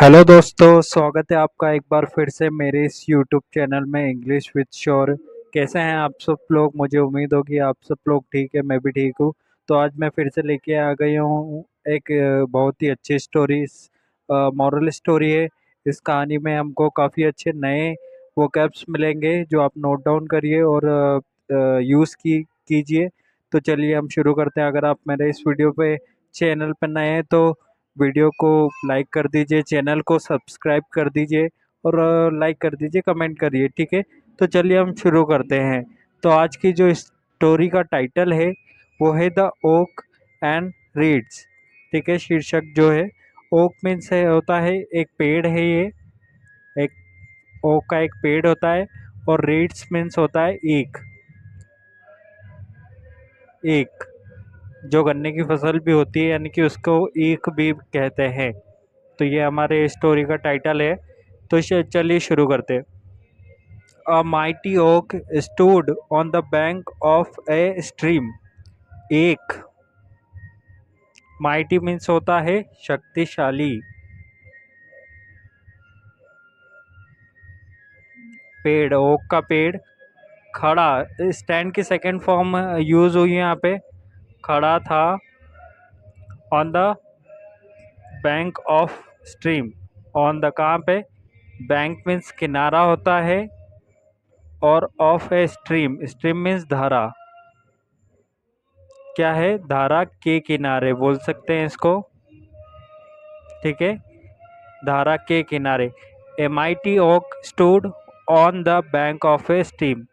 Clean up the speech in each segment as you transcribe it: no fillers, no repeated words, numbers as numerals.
Hello दोस्तों, स्वागत है आपका एक बार फिर से मेरे इस यूट्यूब चैनल में इंग्लिश विद श्योर। कैसे हैं आप सब लोग? मुझे उम्मीद होगी आप सब लोग ठीक है, मैं भी ठीक हूँ। तो आज मैं फिर से लेके आ गई हूँ एक बहुत ही अच्छी स्टोरी। मॉरल स्टोरी है। इस कहानी में हमको काफ़ी अच्छे नए वोकैब्स मिलेंगे जो आप नोट डाउन करिए और यूज़ कीजिए। तो चलिए हम शुरू करते हैं। अगर आप मेरे इस वीडियो पे चैनल पर नए हैं तो वीडियो को लाइक कर दीजिए, चैनल को सब्सक्राइब कर दीजिए और लाइक कर दीजिए, कमेंट करिए, ठीक है। तो चलिए हम शुरू करते हैं। तो आज की जो स्टोरी का टाइटल है वो है द ओक एंड रीड्स। ठीक है, शीर्षक जो है ओक मीन्स है होता है एक पेड़ है, ये एक ओक का एक पेड़ होता है। और रीड्स मीन्स होता है ईख। ईख जो गन्ने की फसल भी होती है, यानी कि उसको ईख भी कहते हैं। तो ये हमारे स्टोरी का टाइटल है। तो चलिए शुरू करते हैं। A mighty oak stood on the bank of a stream. एक माइटी मीन्स होता है शक्तिशाली। पेड़, ओक का पेड़। खड़ा, स्टैंड की सेकंड फॉर्म यूज हुई है यहाँ पे। खड़ा था on the bank of stream. On the कहाँ पे? बैंक मीन्स किनारा होता है और of a stream, stream means धारा। क्या है? धारा के किनारे बोल सकते हैं इसको, ठीक है। धारा के किनारे। A mighty oak stood on the bank of a stream.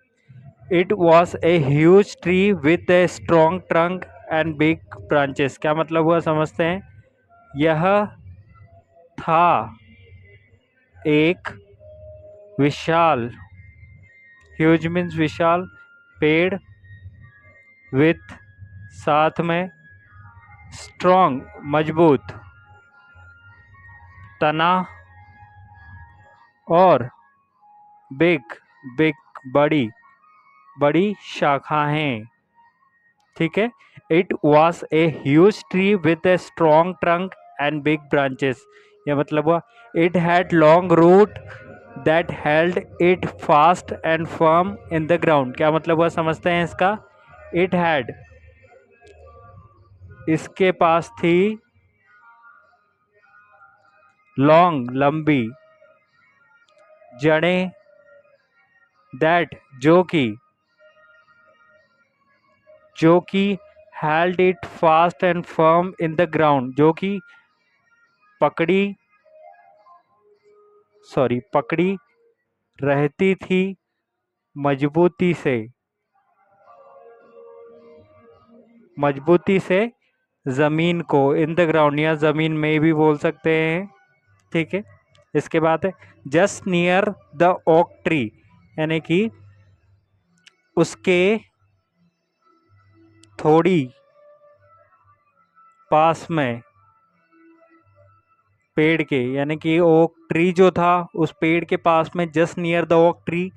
It was a huge tree with a strong trunk and big branches. क्या मतलब हुआ समझते हैं। यह था एक विशाल, ह्यूज मीन्स विशाल, पेड़, विथ साथ में, स्ट्रॉन्ग मजबूत, तना, और बिग, बिग बड़ी, बड़ी शाखाएं। ठीक है। It was a huge tree with A strong trunk and big branches. यह मतलब हुआ it had long route that held it fast and firm in the ground. क्या मतलब हुआ समझते हैं इसका। इट हैड, इसके पास थी, लॉन्ग लंबी, जड़ें, दैट जो कि held it fast and firm in the ground, जो कि पकड़ी, पकड़ी रहती थी मजबूती से, मजबूती से जमीन को। इन द ग्राउंड या जमीन में भी बोल सकते हैं, ठीक है। इसके बाद है just near the oak tree, यानी कि उसके थोड़ी पास में, पेड़ के, यानी कि ओक ट्री जो था उस पेड़ के पास में, just near the oak tree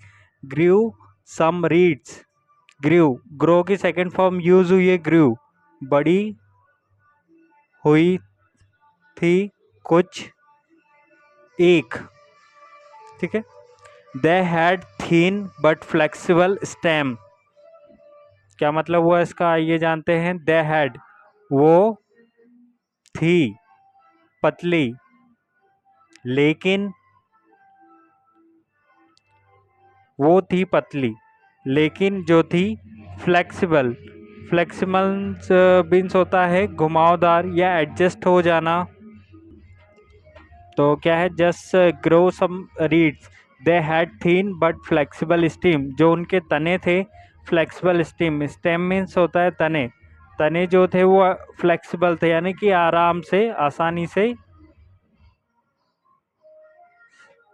grew some reeds. Grew, grow की सेकंड फॉर्म यूज हुई है ग्रू, बड़ी हुई थी कुछ, एक, ठीक है। दे had thin but flexible stem. क्या मतलब हुआ इसका, आइए जानते हैं। दे हैड, वो थी, पतली, लेकिन, वो थी पतली लेकिन जो थी फ्लेक्सिबल। फ्लेक्सिबल बीन्स होता है घुमावदार या एडजस्ट हो जाना। तो क्या है, just grow some reeds, they had thin but flexible stem. जो उनके तने थे फ्लेक्सिबल स्टीम, स्टेम मीन्स होता है तने। तने जो थे वो फ्लेक्सिबल थे, यानी कि आराम से, आसानी से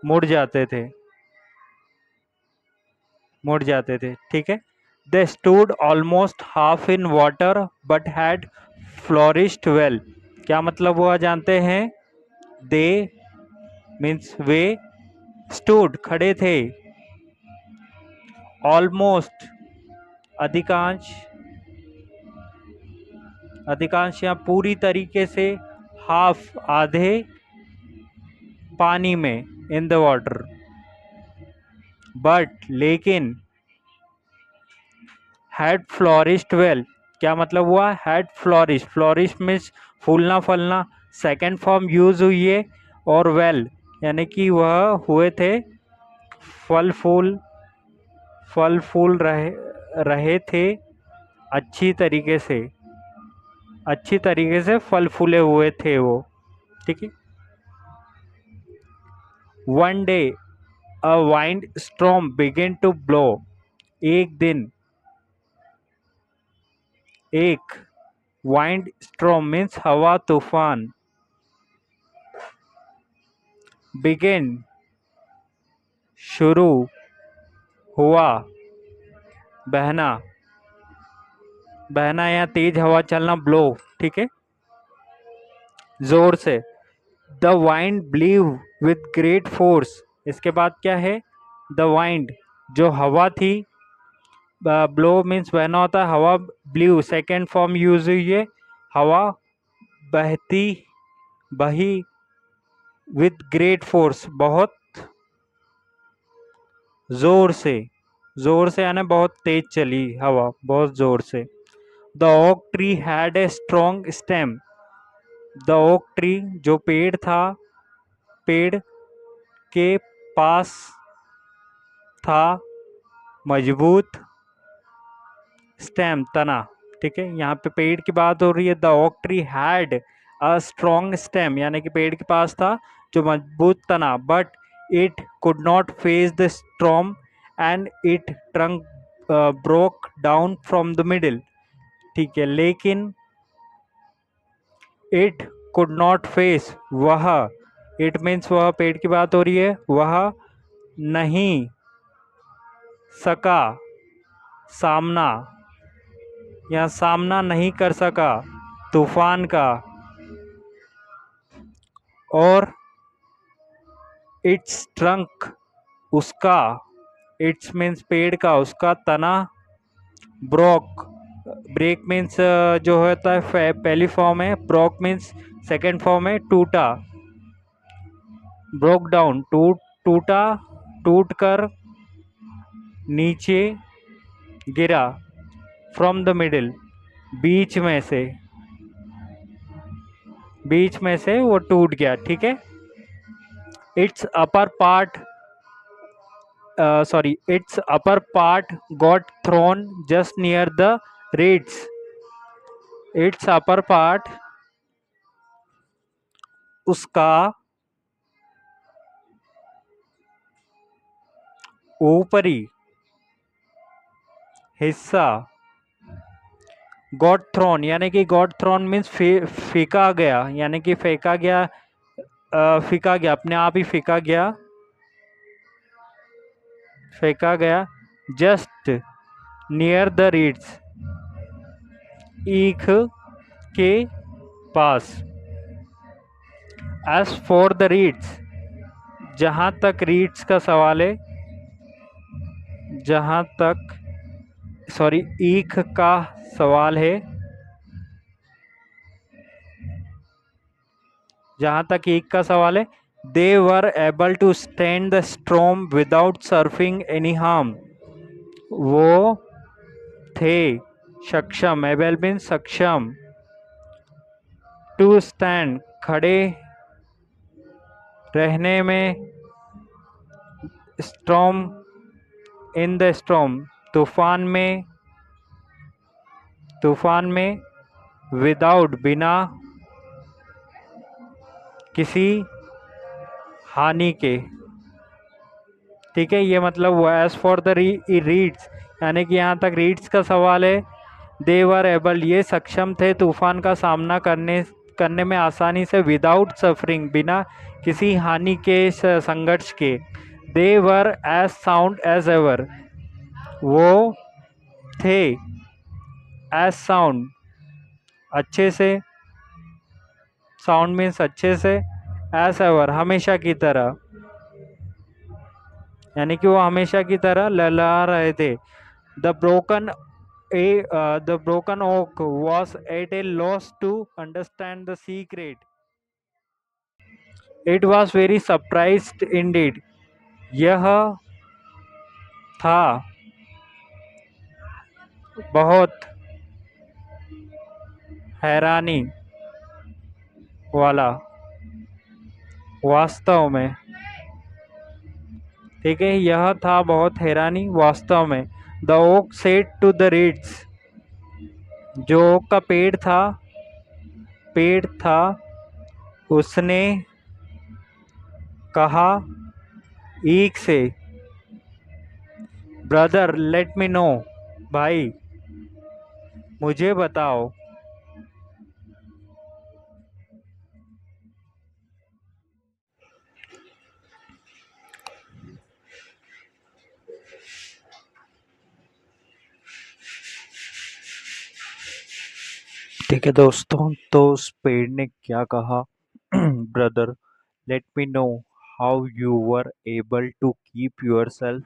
मुड़ जाते थे, मुड़ जाते थे, ठीक है। They stood almost half in water but had flourished well. क्या मतलब हुआ जानते हैं। दे मीन्स वे, स्टूड खड़े थे, ऑलमोस्ट अधिकांश, अधिकांश या पूरी तरीके से, हाफ आधे, पानी में, इन द वाटर। बट लेकिन हैड फ्लोरिश्ड वेल, क्या मतलब हुआ? हैड फ्लोरिश, फ्लोरिश मीन्स फूलना फलना, सेकेंड फॉर्म यूज हुई है, और वेल यानी कि वह हुए थे फल फूल, फल फूल रहे थे अच्छी तरीके से, अच्छी तरीके से फल फूले हुए थे वो। ठीक है। One day a wind storm begin to blow, एक दिन एक वाइंड स्टॉर्म मीन्स हवा तूफान, बिगिन शुरू, हुआ बहना, बहना या तेज हवा चलना, ब्लो। ठीक है, जोर से। The wind ब्लीव with great force, इसके बाद क्या है? द वाइंड जो हवा थी, ब्लो मीन्स बहना होता है, हवा, ब्लीव सेकेंड फॉर्म यूज हुई है, हवा बहती, बही, विथ ग्रेट फोर्स बहुत जोर से, जोर से यानी बहुत तेज चली हवा, बहुत जोर से। The oak tree had a strong stem, the oak tree जो पेड़ था, पेड़ के पास था मजबूत स्टेम, तना। ठीक है, यहाँ पे पेड़ की बात हो रही है। The oak tree had a strong stem यानी कि पेड़ के पास था जो मजबूत तना, but it could not face the storm and it trunk broke down from the middle. ठीक है, लेकिन इट कुड नॉट फेस, वह, इट मीन्स वह, पेड़ की बात हो रही है, वह नहीं सका सामना, या सामना नहीं कर सका तूफान का, और इट्स ट्रंक उसका, इट्स मीन्स पेड़ का, उसका तना, ब्रोक, ब्रेक मीन्स जो होता है पहली फॉर्म है, ब्रोक मीन्स सेकेंड फॉर्म है, टूटा, ब्रोक डाउन, टूटा, टूट कर नीचे गिरा, फ्रॉम द मिडिल, बीच में से, बीच में से वो टूट गया। ठीक है। It's upper part, its upper part got thrown just near the reeds, its upper part उसका ऊपरी हिस्सा, गॉट थ्रोन यानी कि गॉट थ्रोन मीन्स फेंका गया, यानी कि फेंका गया, फेंका गया, अपने आप ही फेंका गया, फेंका गया, जस्ट नियर द रीड्स, ईख के पास। एज फॉर द रीड्स, जहाँ तक रीड्स का सवाल है, जहाँ तक, सॉरी, ईख का सवाल है, जहाँ तक ईख का सवाल है, they were able to stand the storm without suffering any harm, वो थे सक्षम, एबल मीन्स सक्षम, टू स्टैंड खड़े रहने में, स्टॉर्म इन द स्टॉर्म तूफान में, तूफान में, विदाउट बिना किसी हानि के। ठीक है, ये मतलब हुआ। एज फॉर द रीड्स यानी कि यहाँ तक रीड्स का सवाल है, दे वर एबल ये सक्षम थे तूफान का सामना करने में आसानी से, विदाउट सफरिंग बिना किसी हानि के, संघर्ष के। They were as sound as ever, वो थे एज साउंड अच्छे से, साउंड मीन्स अच्छे से, एज एवर हमेशा की तरह, यानी कि वो हमेशा की तरह लहरा रहे थे। The broken the broken oak was at a loss to understand the secret, it was very surprised indeed. यह था बहुत हैरानी वाला, वास्तव में। ठीक है, यह था बहुत हैरानी वास्तव में। The oak said to the reeds, जो ओक का पेड़ था, उसने कहा ईख से, ब्रदर लेट मी नो, भाई मुझे बताओ। ठीक है दोस्तों, तो उस पेड़ ने क्या कहा? Brother let me know how you were able to keep yourself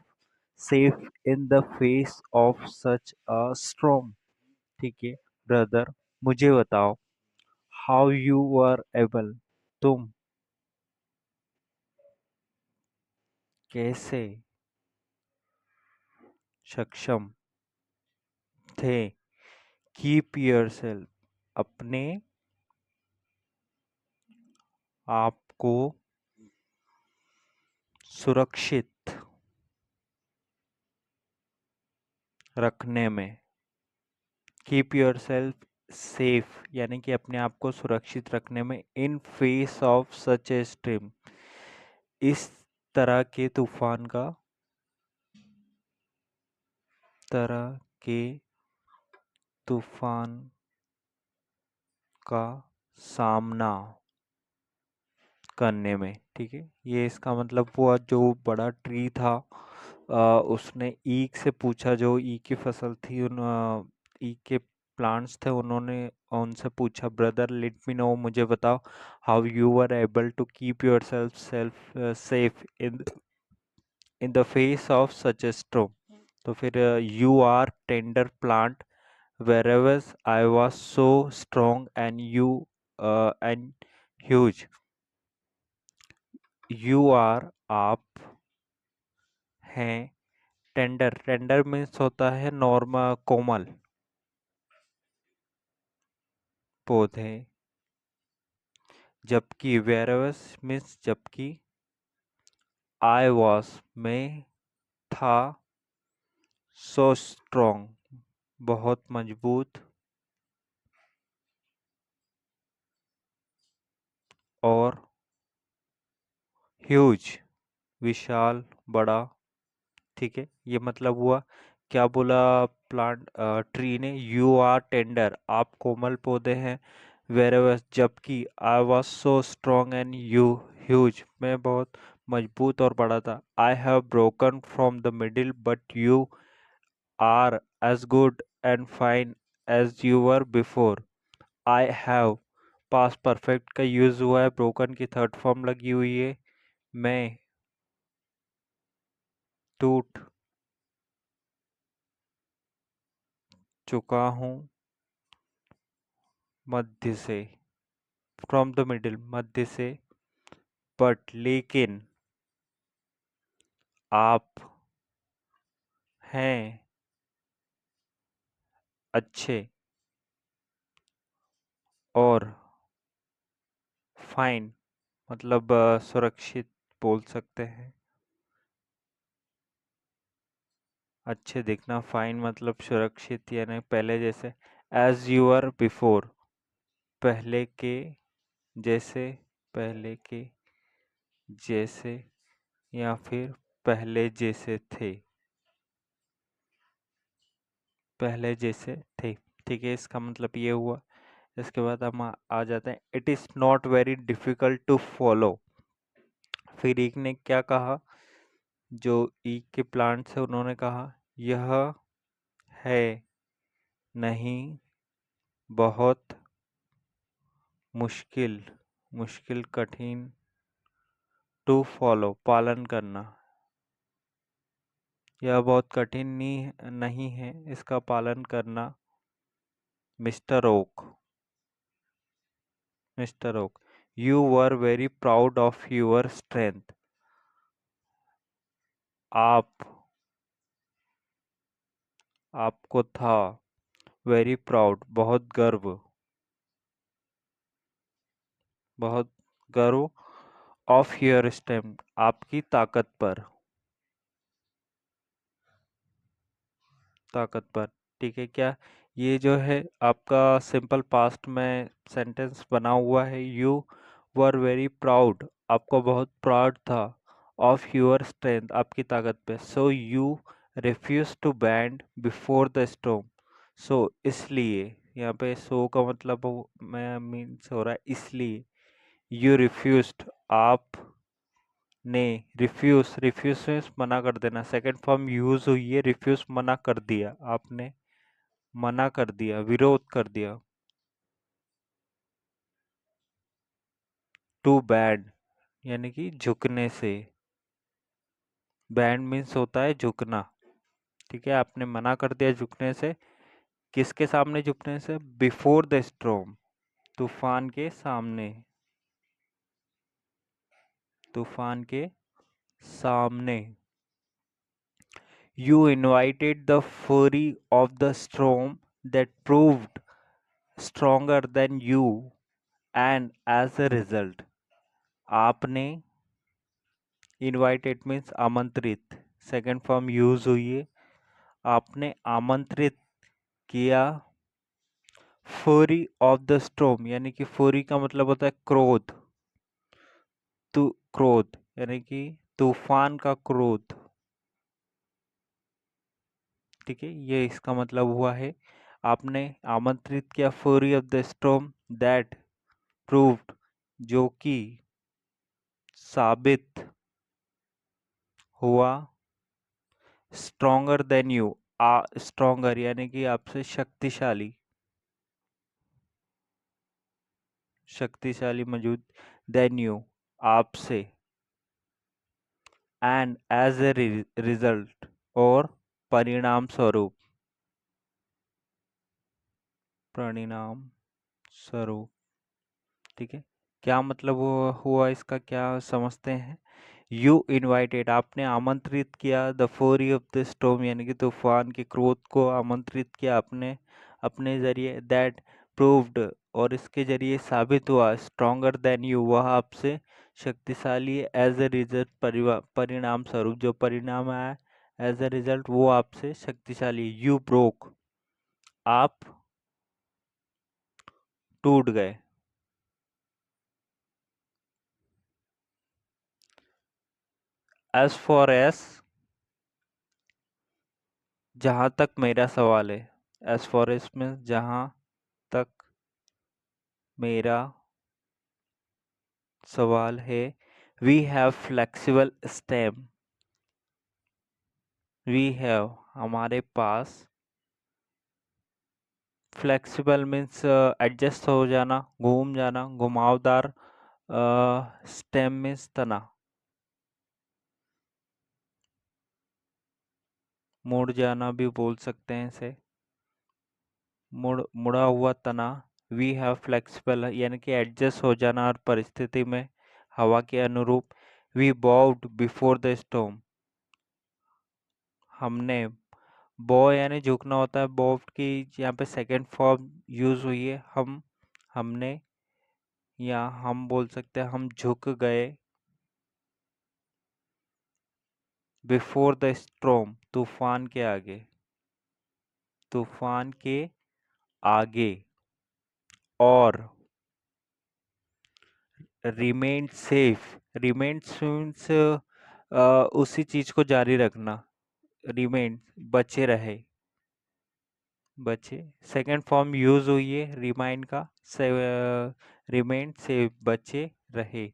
safe in the face of such a storm. ठीक है ब्रदर, मुझे बताओ, हाउ यू वर एबल, तुम कैसे सक्षम थे, कीप योरसेल्फ, अपने आप को सुरक्षित रखने में। कीप योर सेल्फ सेफ यानी कि अपने आप को सुरक्षित रखने में, in face of such a stream, इस तरह के तूफान का, तरह के तूफान का सामना करने में। ठीक है, ये इसका मतलब हुआ, जो बड़ा ट्री था, उसने ईख से पूछा, जो ईख की फसल थी, उन ईख के प्लांट्स थे, उन्होंने उनसे पूछा, ब्रदर लेट मी नो, मुझे बताओ, how you are able to keep your self safe in the face of such a storm. तो फिर you are tender plant wherever I was so strong and you and huge, you are, आप हैं, tender, tender means होता है normal, कोमल पौधे, जबकि वेरवस means जबकि, I was मैं था, सो स्ट्रॉन्ग बहुत मजबूत, और ह्यूज विशाल, बड़ा। ठीक है, ये मतलब हुआ, क्या बोला प्लांट ट्री ने? यू आर टेंडर, आप कोमल पौधे हैं, वेर जबकि I was so strong and you huge, मैं बहुत मजबूत और बड़ा था। I have broken from the middle but you are as good and fine as you were before. I have, past perfect का यूज हुआ है, ब्रोकन की थर्ड फॉर्म लगी हुई है। मैं टूट चुका हूँ मध्य से, फ्रॉम द मिडिल, मध्य से, बट लेकिन, आप हैं अच्छे और फाइन, मतलब सुरक्षित बोल सकते हैं, अच्छे दिखना, फाइन मतलब सुरक्षित, यानी पहले जैसे, एज यू आर बिफोर, पहले के जैसे, पहले के जैसे, या फिर पहले जैसे थे, पहले जैसे थे। ठीक है, इसका मतलब ये हुआ। इसके बाद हम आ जाते हैं, it is not very difficult to follow. फिर एक ने क्या कहा, जो ईख के प्लांट से, उन्होंने कहा, यह है नहीं बहुत मुश्किल, मुश्किल कठिन, टू फॉलो पालन करना, यह बहुत कठिन नहीं है इसका पालन करना, mister oak, mister oak, you were very proud of your strength. आप आपको था वेरी प्राउड बहुत गर्व ऑफ योर स्ट्रेंथ आपकी ताकत पर। ठीक है क्या? ये जो है आपका सिंपल पास्ट में सेंटेंस बना हुआ है। यू वर वेरी प्राउड, आपको बहुत प्राउड था, ऑफ योर स्ट्रेंथ आपकी ताकत पे। So you refuse to bend before the storm. So इसलिए, यहाँ पे सो का मतलब मैं मीन्स हो रहा है इसलिए। यू रिफ्यूज्ड, आप ने रिफ्यूज, रिफ्यूज मीन्स मना कर देना। सेकंड फॉर्म यूज हुई है, रिफ्यूज मना कर दिया, आपने मना कर दिया, विरोध कर दिया। टू बैंड यानी कि झुकने से। बैंड मीन्स होता है झुकना। ठीक है, आपने मना कर दिया झुकने से। किसके सामने झुकने से? बिफोर द स्टॉर्म, तूफान के सामने। तूफान के सामने। You invited the fury of the storm that proved stronger than you, and as a result, आपने, invited means आमंत्रित, सेकंड फॉर्म यूज हुई है, आपने आमंत्रित किया fury of the storm यानी कि fury का मतलब होता है क्रोध। क्रोध यानी कि तूफान का क्रोध। ठीक है, ये इसका मतलब हुआ है। आपने आमंत्रित किया fury of the storm that proved, जो कि साबित हुआ, स्ट्रोंगर देन यू, स्ट्रोंगर यानी कि आपसे शक्तिशाली, शक्तिशाली मौजूद, देन यू आपसे, एंड एज ए रिजल्ट और परिणाम स्वरूप, परिणाम स्वरूप। ठीक है, क्या मतलब हुआ इसका, क्या समझते हैं? यू इनवाइटेड, आपने आमंत्रित किया, द फोरी ऑफ द स्टॉर्म यानी कि तूफान के क्रोध को आमंत्रित किया आपने अपने जरिए। दैट प्रूव्ड, और इसके जरिए साबित हुआ, स्ट्रॉन्गर देन यू, वह आपसे शक्तिशाली है। एज ए रिजल्ट, परिणाम स्वरूप जो परिणाम आया, एज ए रिजल्ट वो आपसे शक्तिशाली। यू ब्रोक, आप टूट गए। एज फॉर एज, जहां तक मेरा सवाल है। एज फॉर एज में जहां तक मेरा सवाल है। We have flexible stem, we have हमारे पास, फ्लेक्सिबल मीन्स एडजस्ट हो जाना, घूम जाना, घुमावदार। स्टेम मीन्स तना, मुड़ जाना भी बोल सकते हैं इसे, मुड़ा हुआ तना। वी हैव फ्लेक्सिबल यानी कि एडजस्ट हो जाना हर परिस्थिति में, हवा के अनुरूप। वी बॉव्ड बिफोर द स्टॉर्म, हमने, बॉ यानी झुकना होता है, बॉव्ड की यहाँ पे सेकंड फॉर्म यूज हुई है। हमने, या हम बोल सकते हैं हम झुक गए, बिफोर द स्टॉर्म तूफान के आगे, तूफान के आगे। और रिमेन सेफ, रिमेन मीन्स उसी चीज को जारी रखना, रिमेन बचे रहे, बचे। सेकंड फॉर्म यूज हुई है रिमाइन का, से, रिमेन सेफ बचे रहे,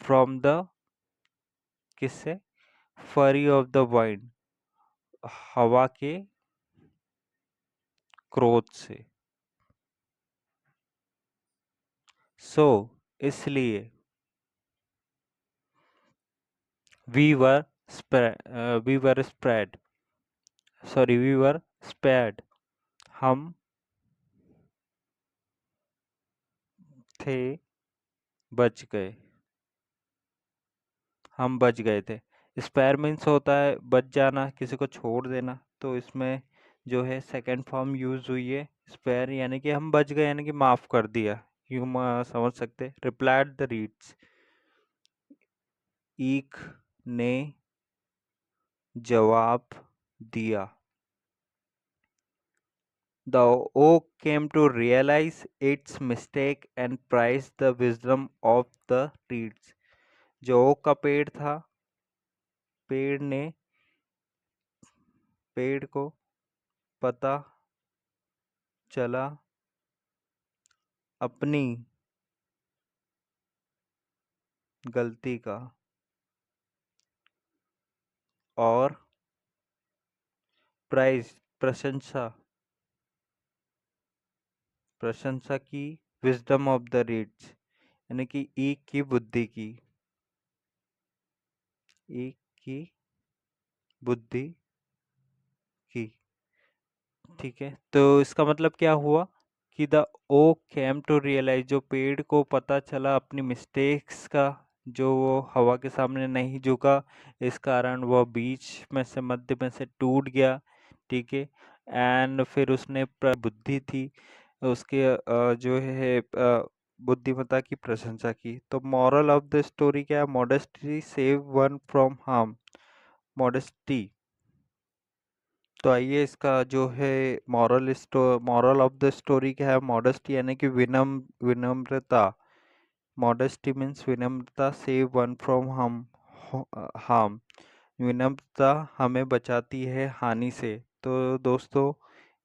फ्रॉम द, किससे? फरी ऑफ द वाइंड, हवा के क्रोध से। सो इसलिए, we were we were spread, sorry we were spared, हम थे बच गए, हम बच गए थे। स्पेयर मीन्स होता है बच जाना, किसी को छोड़ देना, तो इसमें जो है सेकंड फॉर्म यूज हुई है स्पेयर, यानी कि हम बच गए, यानी कि माफ कर दिया, यूं समझ सकते। रिप्लाइड द रीड्स, ईक ने जवाब दिया। The oak came to realize its mistake and prize the wisdom of the reeds. जो ओक का पेड़ था, पेड़ ने, पेड़ को पता चला अपनी गलती का और प्राइज प्रशंसा, प्रशंसा की विजडम ऑफ द रीड्स, यानी कि ईक की बुद्धि की, ईक की बुद्धि की। ठीक है, तो इसका मतलब क्या हुआ कि the oak came to realise, जो पेड़ को पता चला अपनी मिस्टेक्स का, जो वो हवा के सामने नहीं झुका, इस कारण वह बीच में से, मध्य में से टूट गया। ठीक है, एंड फिर उसने बुद्धि थी उसके, जो है बुद्धिमत्ता की प्रशंसा की। तो मॉरल ऑफ द स्टोरी क्या है? Modesty save one from harm, modesty. तो आइए इसका जो है मॉरल ऑफ द स्टोरी क्या है? मॉडेस्टी यानी कि विनम्रता। मॉडेस्टी मीन्स विनम्रता, सेव वन फ्रॉम हार्म, विनम्रता हमें बचाती है हानि से। तो दोस्तों,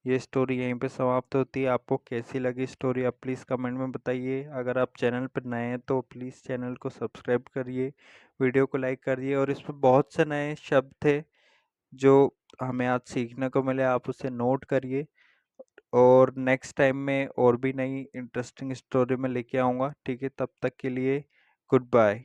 ये स्टोरी यहीं पे समाप्त होती है। आपको कैसी लगी स्टोरी, आप प्लीज़ कमेंट में बताइए। अगर आप चैनल पर नए हैं तो प्लीज़ चैनल को सब्सक्राइब करिए, वीडियो को लाइक करिए, और इसमें बहुत से नए शब्द थे जो हमें आज सीखने को मिले, आप उसे नोट करिए। और नेक्स्ट टाइम में और भी नई इंटरेस्टिंग स्टोरी में लेके आऊँगा। ठीक है, तब तक के लिए गुड बाय।